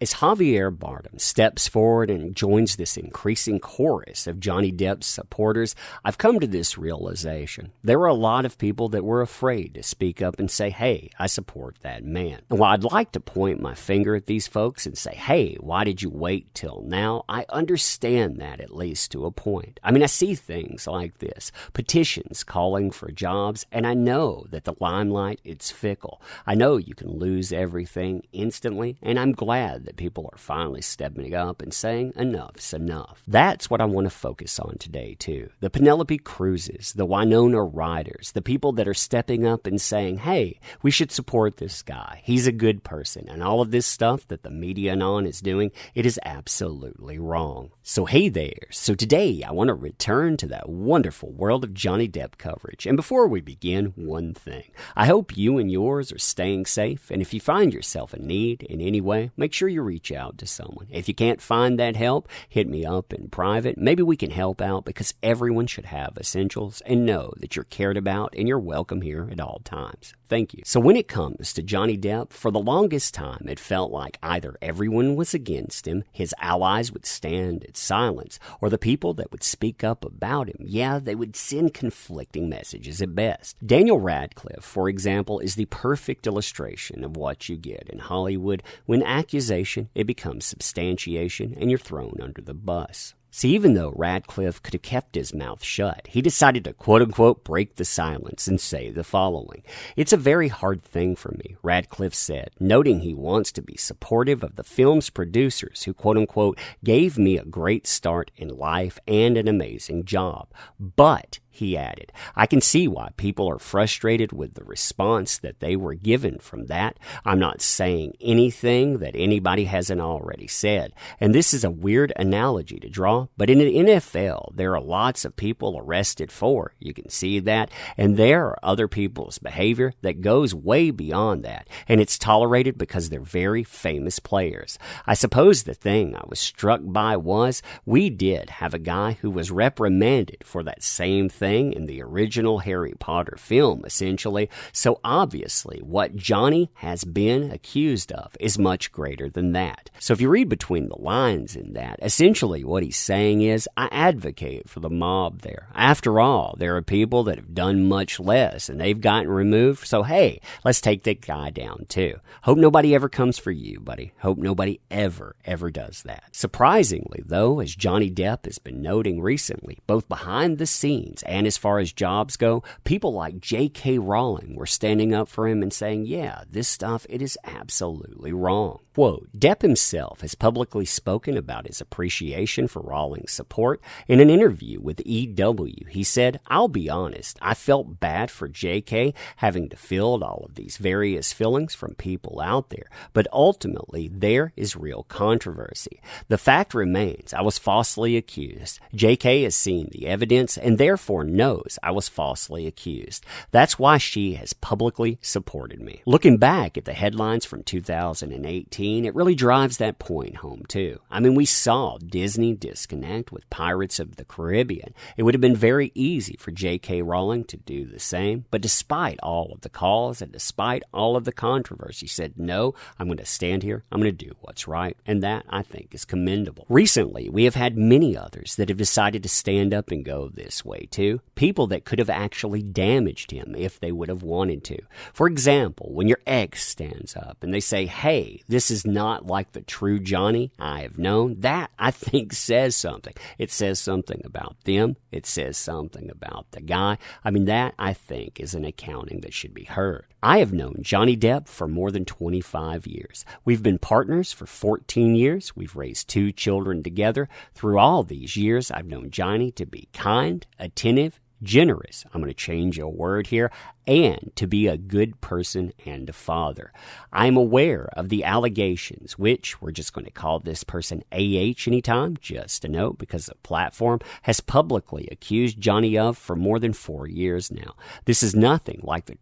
As Javier Bardem steps forward and joins this increasing chorus of Johnny Depp's supporters, I've come to this realization. There were a lot of people that were afraid to speak up and say, hey, I support that man. And while I'd like to point my finger at these folks and say, hey, why did you wait till now? I understand that at least to a point. I mean, I see things like this, petitions calling for jobs, and I know that the limelight, it's fickle. I know you can lose everything instantly, and I'm glad that people are finally stepping up and saying enough's enough. That's what I want to focus on today, too. The Penelope Cruzes, the Winona Ryders, the people that are stepping up and saying, hey, we should support this guy. He's a good person. And all of this stuff that the media and on is doing, it is absolutely wrong. So hey there. So today I want to return to that wonderful world of Johnny Depp coverage. And before we begin, one thing. I hope you and yours are staying safe. And if you find yourself in need in any way, make sure you reach out to someone. If you can't find that help, hit me up in private. Maybe we can help out because everyone should have essentials and know that you're cared about and you're welcome here at all times. Thank you. So when it comes to Johnny Depp, for the longest time, it felt like either everyone was against him, his allies would stand at silence, or the people that would speak up about him, yeah, they would send conflicting messages at best. Daniel Radcliffe, for example, is the perfect illustration of what you get in Hollywood when accusation, it becomes substantiation, and you're thrown under the bus. See, even though Radcliffe could have kept his mouth shut, he decided to quote-unquote break the silence and say the following. It's a very hard thing for me, Radcliffe said, noting he wants to be supportive of the film's producers who quote-unquote gave me a great start in life and an amazing job. But he added, I can see why people are frustrated with the response that they were given from that. I'm not saying anything that anybody hasn't already said. And this is a weird analogy to draw, but in the NFL, there are lots of people arrested for. You can see that. And there are other people's behavior that goes way beyond that. And it's tolerated because they're very famous players. I suppose the thing I was struck by was we did have a guy who was reprimanded for that same thing in the original Harry Potter film, essentially. So obviously, what Johnny has been accused of is much greater than that. So if you read between the lines in that, essentially what he's saying is, I advocate for the mob there. After all, there are people that have done much less and they've gotten removed. So hey, let's take that guy down too. Hope nobody ever comes for you, buddy. Hope nobody ever does that. Surprisingly, though, as Johnny Depp has been noting recently, both behind the scenes and as far as jobs go, people like J.K. Rowling were standing up for him and saying, yeah, this stuff, it is absolutely wrong. Quote, Depp himself has publicly spoken about his appreciation for Rowling's support. In an interview with EW, he said, I'll be honest, I felt bad for J.K. having to fill all of these various fillings from people out there, but ultimately there is real controversy. The fact remains, I was falsely accused. J.K. has seen the evidence and therefore knows I was falsely accused. That's why she has publicly supported me. Looking back at the headlines from 2018, it really drives that point home too. I mean, we saw Disney disconnect with Pirates of the Caribbean. It would have been very easy for J.K. Rowling to do the same, but despite all of the calls and despite all of the controversy, she said, no, I'm going to stand here, I'm going to do what's right, and that, I think, is commendable. Recently, we have had many others that have decided to stand up and go this way too. People that could have actually damaged him if they would have wanted to. For example, when your ex stands up and they say, hey, this is not like the true Johnny I have known, that, I think, says something. It says something about them. It says something about the guy. I mean, that, I think, is an accounting that should be heard. I have known Johnny Depp for more than 25 years. We've been partners for 14 years. We've raised 2 children together. Through all these years, I've known Johnny to be kind, attentive, generous, I'm going to change a word here, and to be a good person and a father. I'm aware of the allegations, which we're just going to call this person AH anytime, just a note, because the platform has publicly accused Johnny of for more than 4 years now. This is nothing like the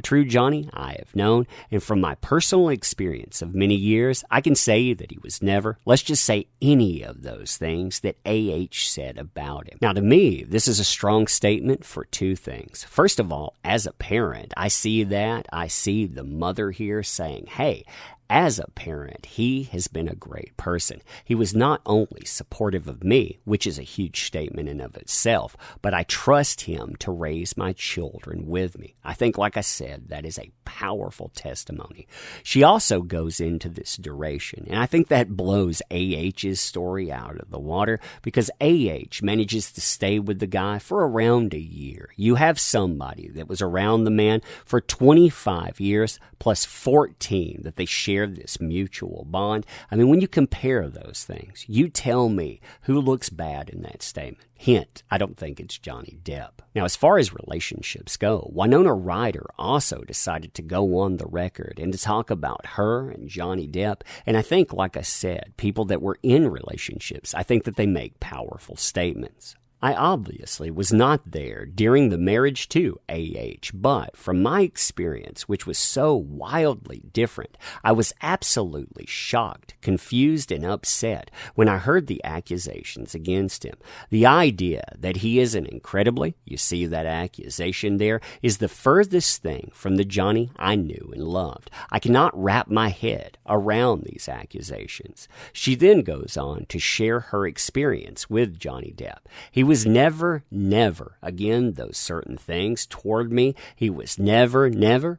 true Johnny I have known, and from my personal experience of many years, I can say that he was never, let's just say, any of those things that AH said about him. Now, to me, this is a strong statement for 2 things. First of all, as a parent, I see the mother here saying, hey, As a parent, he has been a great person. He was not only supportive of me, which is a huge statement in of itself, but I trust him to raise my children with me. I think, like I said, that is a powerful testimony. She also goes into this duration, and I think that blows AH's story out of the water because AH manages to stay with the guy for around a year. You have somebody that was around the man for 25 years plus 14 that they shared this mutual bond. I mean, when you compare those things, you tell me who looks bad in that statement. Hint, I don't think it's Johnny Depp. Now, as far as relationships go, Winona Ryder also decided to go on the record and to talk about her and Johnny Depp. And I think, like I said, people that were in relationships, I think that they make powerful statements. I obviously was not there during the marriage to AH, but from my experience, which was so wildly different, I was absolutely shocked, confused, and upset when I heard the accusations against him. The idea that he is an incredibly, you see that accusation there, is the furthest thing from the Johnny I knew and loved. I cannot wrap my head around these accusations. She then goes on to share her experience with Johnny Depp. He was never, again, those certain things toward me. He was never,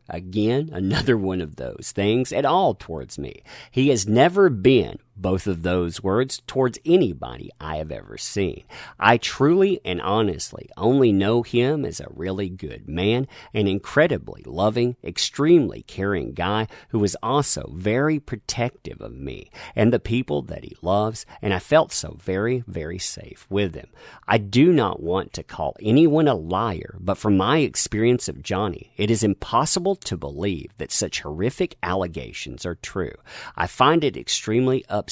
again, another one of those things at all towards me. He has never been both of those words towards anybody I have ever seen. I truly and honestly only know him as a really good man, an incredibly loving, extremely caring guy who is also very protective of me and the people that he loves, and I felt so very, very safe with him. I do not want to call anyone a liar, but from my experience of Johnny, it is impossible to believe that such horrific allegations are true. I find it extremely upsetting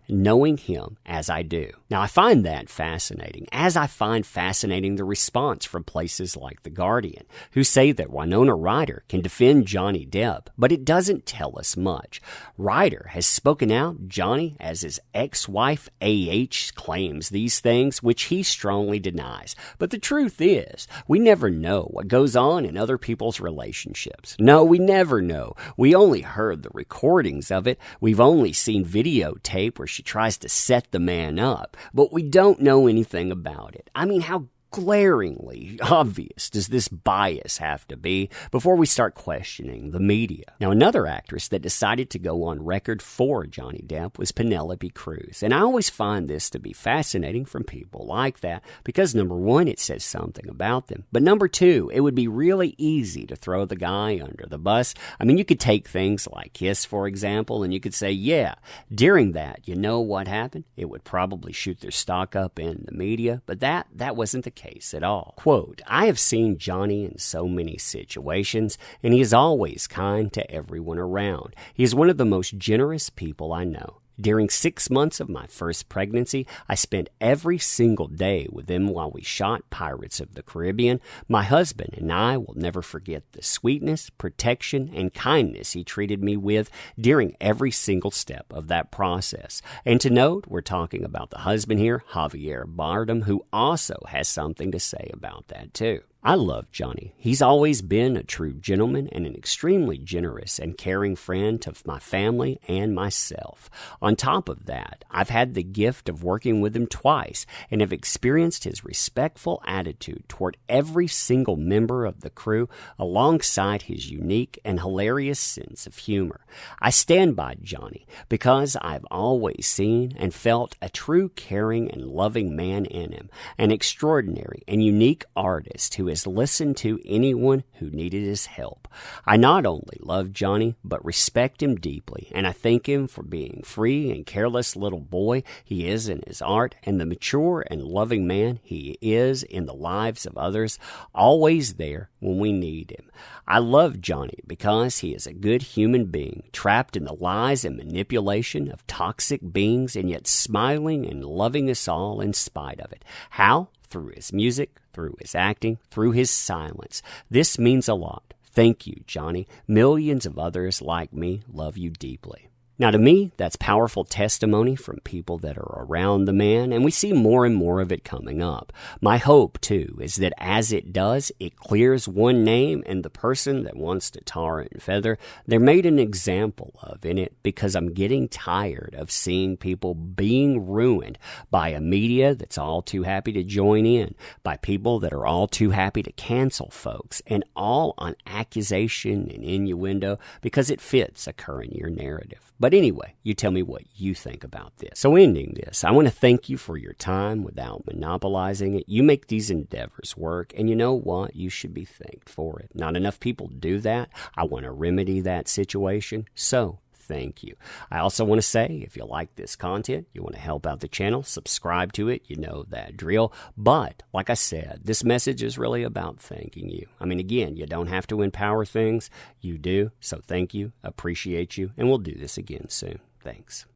knowing him as I do. Now, I find that fascinating, as I find fascinating the response from places like The Guardian, who say that Winona Ryder can defend Johnny Depp, but it doesn't tell us much. Ryder has spoken out Johnny as his ex-wife AH claims these things, which he strongly denies. But the truth is, we never know what goes on in other people's relationships. No, we never know. We only heard the recordings of it. We've only seen videotape where she tries to set the man up, but we don't know anything about it. I mean, how glaringly obvious does this bias have to be before we start questioning the media? Now, another actress that decided to go on record for Johnny Depp was Penelope Cruz. And I always find this to be fascinating from people like that because, number one, it says something about them. But number two, it would be really easy to throw the guy under the bus. I mean, you could take things like Kiss, for example, and you could say, yeah, during that, you know what happened? It would probably shoot their stock up in the media, but that wasn't the case at all. Quote, I have seen Johnny in so many situations, and he is always kind to everyone around. He is one of the most generous people I know. During 6 months of my first pregnancy, I spent every single day with him while we shot Pirates of the Caribbean. My husband and I will never forget the sweetness, protection, and kindness he treated me with during every single step of that process. And to note, we're talking about the husband here, Javier Bardem, who also has something to say about that too. I love Johnny. He's always been a true gentleman and an extremely generous and caring friend to my family and myself. On top of that, I've had the gift of working with him twice and have experienced his respectful attitude toward every single member of the crew alongside his unique and hilarious sense of humor. I stand by Johnny because I've always seen and felt a true caring and loving man in him, an extraordinary and unique artist who has listened to anyone who needed his help. I not only love Johnny, but respect him deeply, and I thank him for being free and careless little boy he is in his art, and the mature and loving man he is in the lives of others, always there when we need him. I love Johnny because he is a good human being, trapped in the lies and manipulation of toxic beings, and yet smiling and loving us all in spite of it. How? Through his music, through his acting, through his silence. This means a lot. Thank you, Johnny. Millions of others like me love you deeply. Now, to me, that's powerful testimony from people that are around the man, and we see more and more of it coming up. My hope, too, is that as it does, it clears one name, and the person that wants to tar and feather, they're made an example of in it, because I'm getting tired of seeing people being ruined by a media that's all too happy to join in, by people that are all too happy to cancel folks, and all on accusation and innuendo because it fits a current year narrative. But anyway, you tell me what you think about this. So ending this, I want to thank you for your time without monopolizing it. You make these endeavors work, and you know what? You should be thanked for it. Not enough people do that. I want to remedy that situation. So thank you. I also want to say, if you like this content, you want to help out the channel, subscribe to it, you know that drill. But, like I said, this message is really about thanking you. I mean, again, you don't have to empower things. You do. So thank you, appreciate you, and we'll do this again soon. Thanks.